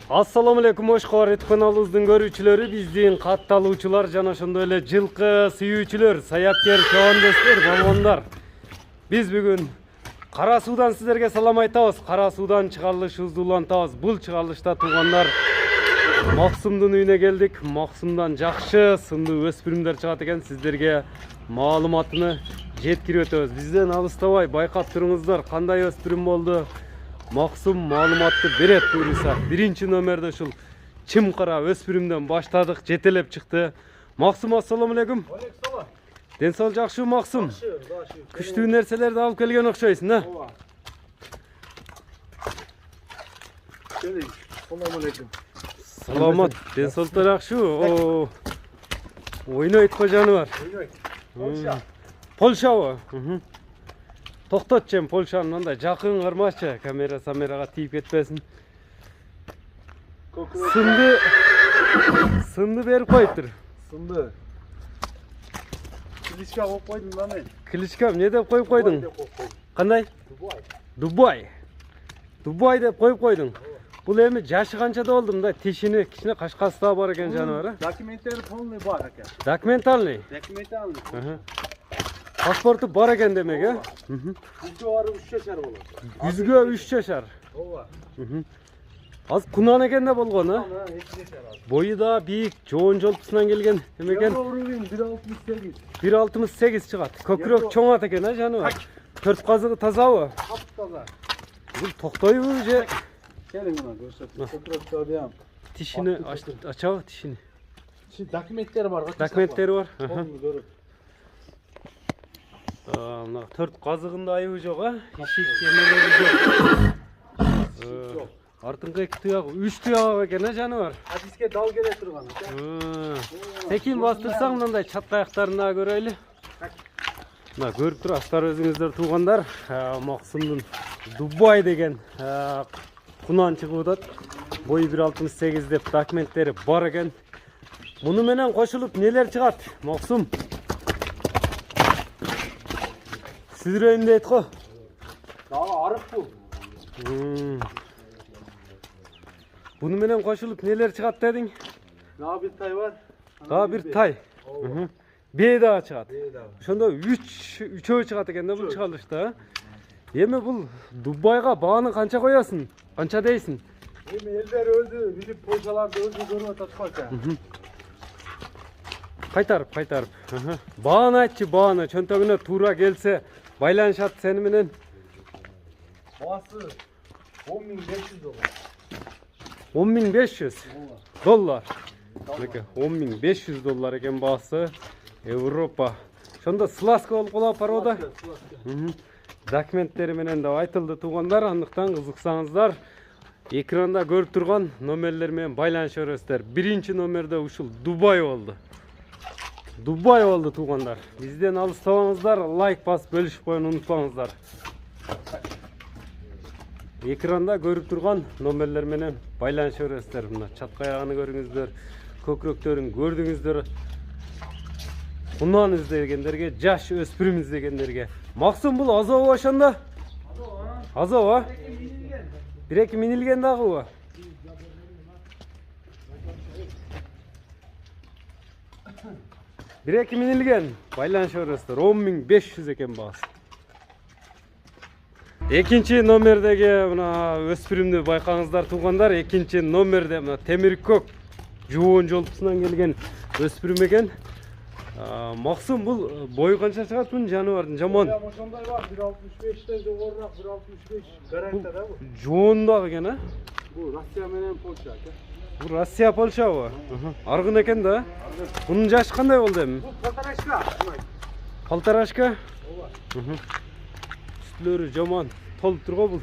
Assalamu alaikum, hoş geldiniz kanalımızın görücüleri, bizden kattaluvçular, jana ошондой эле жылкы сүйүүчүлөр, саяткер, чабандостор, балбондар. Biz bugün Kara Su'dan sizlerge salam aytabыз. Kara Su'dan çıkarılışыбызды улантабыз. Бул чыгарылышта туугандар Максумдун үйүнө келдик. Максумдан жакшы, сындуу өспүрүмдөр чыгат экен. Сиздерге маалыматыны жеткирип өтөбүз. Бизден алыстабай байкап туруңуздар, кандай өспүрүм болду. Максум маалыматты берет буюрса. Биринчи номерде ушул чымкара өспүрүмдөн баштадык, жетелеп чыкты. Максум, ассаламу алейкум. Алейкум. Ден сау жакшы Максум. Күчтүү нерселерди алып келген окшойсуң, да? Салам алейкум. Саламат. Ден саулыктар жакшы. Ойнойт кожаны бар. Польша. Польшабы? Токтотчу, Польшаны мындай жакын кармачы, камерага тийип кетпесин. Сынды берип коюптур. Сынды. Кличка коюп койдум да мен. Кличка эмне деп коюп койдуң? Кандай? Дубай. Дубай деп коюп койдуң. Бул эми жашы канчада болду мындай тишини, кичине кашкасы да бар экен жаныбар, а? Документтери полный бар экен. Документальный. Документальный. Паспорту бар экен демек, э? Жүзгө барып 3 жашар болот. Жүзгө 3 жашар. Ооба. Аз кунан экен да болгон, а? 2 жашар. Бою да бийик, жоон жолпусунан келген эмекен. Уровень 1.68. 1.68 чыгат. Көкүрөк чоңат экен, а жаныбар? Төрт казыгы тазабы? Таптаза. Бул токтойбу же? Келиң мына көрсөтөм. Көкүрөктү дем. Тишини ачабы, тишини. Документтери бар. Документтери бар. Көрөт. Мына төрт казыгында айыбы жок, а? Ишик эмелери жок. Артыңкы 2 тыяк, 3 тыяк экен, а жаныбар? Адиске дал келе турган. Секин бастырсаң мындай чат аяктарын да көрөйлү. Мына көрүп турасыздар өзүңүздөр туугандар. Максумдун Дубай деген кунан чыгып атат. Бою 1.68 деп документтери бар экен. Муну менен кошулуп нелер чыгат? Максум. Сүрөйүн дейт го. Дагы арык бул. Буну менен кошулуп нелер чыгат дедиң? Дагы бир тай бар. Дагы бир тай. Бээ дагы чыгат. Ошондо 3 чыгат экен да бул чыгарылышта. Эми бул Дубайга бааны канча коесуң? Канча дейсиң? Эми элдер өзү билип Польшаларды өзү көрүп атат го. Кайтарып. Бааны айтчы, бааны чөнтөгүнө туура келсе байланышат сени менен. Баасы 10.500 доллар. 10.500 доллар. Мынакей 10.500 доллар экен баасы. Европа. Ошондо сласка болуп калат парода. Документтери менен да айтылды туугандар, андыктан кызыксаңыздар экранда көрүп турган номерлер менен байланыша бересиздер. Биринчи номерде ушул Дубай болду. Дубай болду туугандар. Бизден алыстабаңыздар, лайк басып бөлүшүп коюуну унутпаңыздар. Экранда көрүп турган номерлер менен байланыша бересиздер. Мына чаткаяганы көрүңүздөр, көкүрөктөрүн көрдүңүздөр. Кунан издегендерге, жаш өспүрүм издегендерге. Максум бул азабы ошондо? Азабы? 1-2 минилген дагыбы? Бир-эки минилген. Байланыша бересиздер. 10.500 экен баасы. Экинчи номердеги мына өспүрүмдү байкаңыздар туугандар. Экинчи номерде мына темир көк жоон жолпусунан келген өспүрүм экен. Максум бул бою канча чыгат бунун жаныбардын жаман? Ошондой бар, 1.65ден жогорураак, 1.65 гарантия да бул. Жоон дагы экен, а? Бул Россия менен Польша экен. Бул Россия, Польшабы? Аргын экен да? Бунун жашы кандай болду эми? Бул полторашка. Полторашка? Үстүлөрү жаман, толуп турго бул.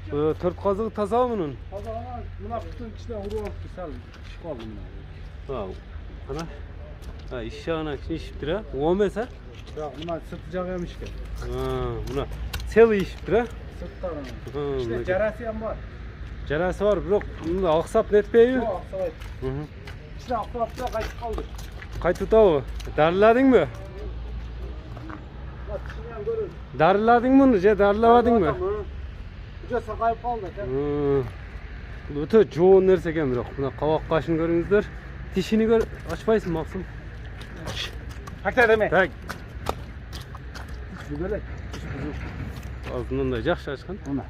Төрт казыгы тазабы мунун? Таза гана мына кутун ичине уруп алып сал чыгып алды мына. Ана. Иш жагынан ишиптир, а? О эмес, а? Бирок мына сырты жагы эми ишкен. Мына целый ишиптир, а? Сырттан. Ичине жарасы ham бар. Жарасы бар, бирок мында аксап нетпейби? Жок, аксабайт. Ичине аксап да кайтып калды. Кайтып атабы? Дарыладыңбы? Дарыладың муну же дарылабадыңбы? Уже сакайып калды. Бұл өте жоон нерсе екен бирок. Мына кабак кашын көрүңүздөр. Тишини ачпайсың Максым. Hakta deme. Так, Tiş buzalak. алдынан да жакшы ачкан. Ona.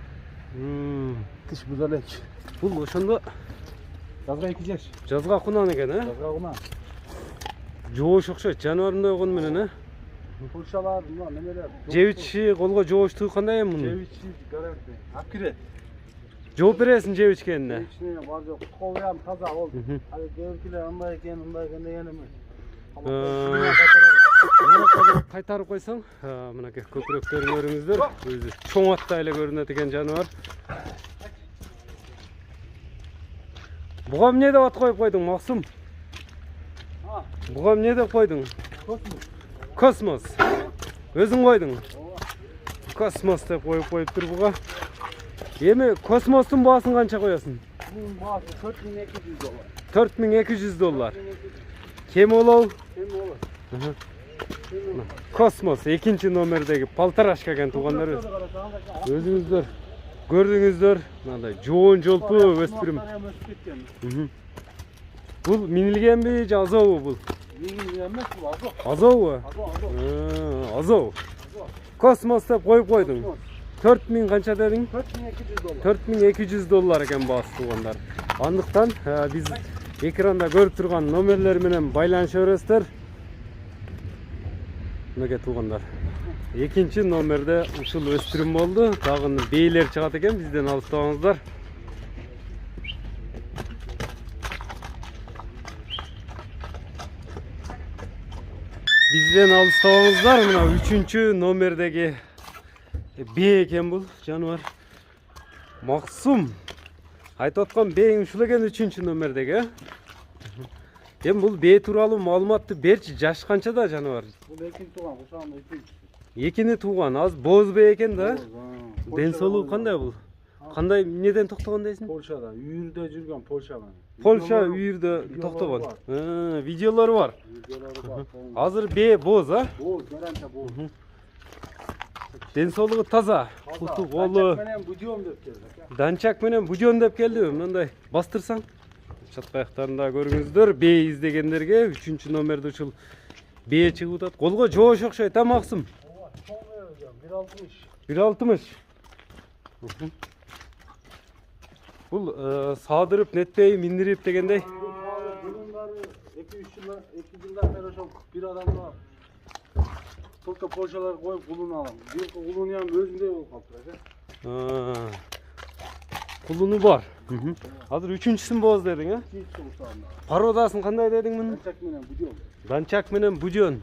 Tiş buzalak. Бул ошондо Yazga 2 yaş. жазга кунан экен, э? Yazga ona. Жоош окшойт, жаныбарындай болгону менен, э? Polşalar, bunlar neler? Жебичи колго жооштугу кандай эми мунун? Ceviçi garanti. Akire. Жооп бересиң жебичкенине. İçine var yok. Kovayam taza oldu. Hı hı. Hadi görüntüler ondayken deyelim mi? Кайтарып койсоң, мынакей көкүрөктөрүн көрүңүздөр. Өзү чоң аттай эле көрүнөт экен жаныбар. Буга эмне деп ат коюп койдуң, Максым? Буга эмне деп койдуң? Космос. Өзүң койдуң. Космос деп коюп коюптур буга. Эми космостун баасын канча коесуң? Bunun bağısı $4200. $4200. Кем болобу? Hem olur. Космос экинчи номердеги палтарашка экен туугандар. Өзүңүздөр көрдүңүздөр, мындай жоон жолпу өспүрүм. Бул минилгенби же азобу бул? Yenilmez bu azı. Азобу? Azı. Азоб. Космос деп коюп койдуң. 4000 канча дедиң? $4200. $4200 экен баасы туугандар. Андыктан биз экранда көрүп турган номерлер менен байланыша бересиздер. Мынакей туугандар. Экинчи номерде ушул өспүрүм болду. Дагы бейлер чыгат экен, бизден алыстабаңыздар. Бизден алыстабаңыздар. Мына 3-чү номердеги бей экен бул жаныбар. Максум. Айтып аткан бейиң ушул экен 3-чү номердеги. Эми бул бей тууралуу маалыматты берчи. Жаш канчада жаныбар? Bu da ikinci tuğan. Bu şu anda ikinci. Экини тууган, аз боз бей экен да. Ден соолугу кандай бул? Кандай эмнеден токтогон дейсиң? Polşa'da. Yürüde жүрген Polşa'dan. Польша үйүрдө токтогон. Видеолору бар. Videoları var. Азыр бей боз, а? Boz. Garanti boz. Ден соолугу таза. Куту колу. Benim budiyorum деп geldi. Данчак менен будион деп келди. Мындай бастырсаң. Чатка аяктарында көрүңүздөр. Бей издегендерге 3-чү номерде ушул бей чыгып атат. Колго жоош окшойт, а Максым? 1.60. Бул саадырып, нетпей, миндирип дегендей. Bunları 2 yıldan beri çok bir adamla Tolka Polşalar koyup kulunu alalım. Bir kulunu yani özünde olup kaptıracak. Кулуну бар. Азыр 3-чүсүн боз дедиң, а? Hiç soğuklarında. Пародасын кандай дедиң мунун? Çekmenen budiyorum. Данчак менен будион.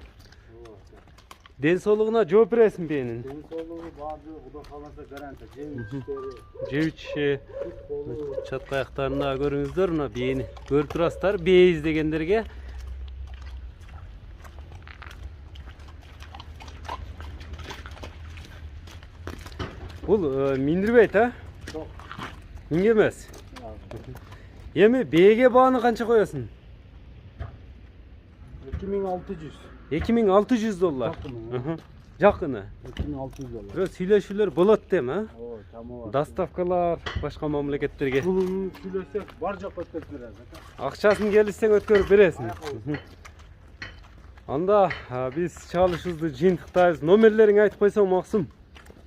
Ден соолугуна жооп бересиң бейнин. Senin soluğu bazı bu da kalırsa garanti. Cevizleri, Жебичи kolu. чатка аяктарында көрүңүздөр, мына бейни көрүп турасыздар. Бей издегендерге бул миндирбейт, а? Çok. Минге эмес. Эми бейге бааны канча коесуң? 2600. $2600. Жакыны. $2600. Бирок сүйлөшүүлөр болот дем, а? Oo, tamam var. Доставкалар башка мамлекеттерге. Kulunu külesek var çok ötürüz biraz. Акчасын келишсең өткөрүп бересиң. Анда биз чалышыбызды жыйынтыктайбыз. Номерлериңи айтып койсоң, Максым.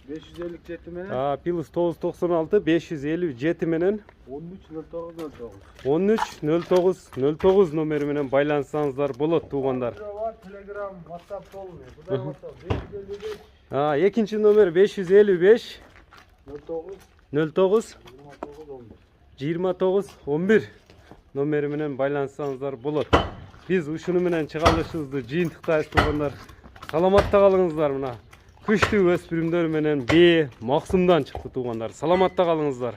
557 menen Плюс 996 557 менен 130909. номери менен байланышсаңыздар болот туугандар. Var Telegram, WhatsApp olmuyor. Bu da WhatsApp. 555 Экинчи номер 555 09 09 29 11 номери менен байланышсаңыздар болот. Биз ушуну менен чыгарылышыбызды жыйынтыктайбыз туугандар. Саламатта калыңыздар мына. Күчтүү өспүрүмдөр менен Максымдан чыкты туугандар. Саламатта калыңыздар.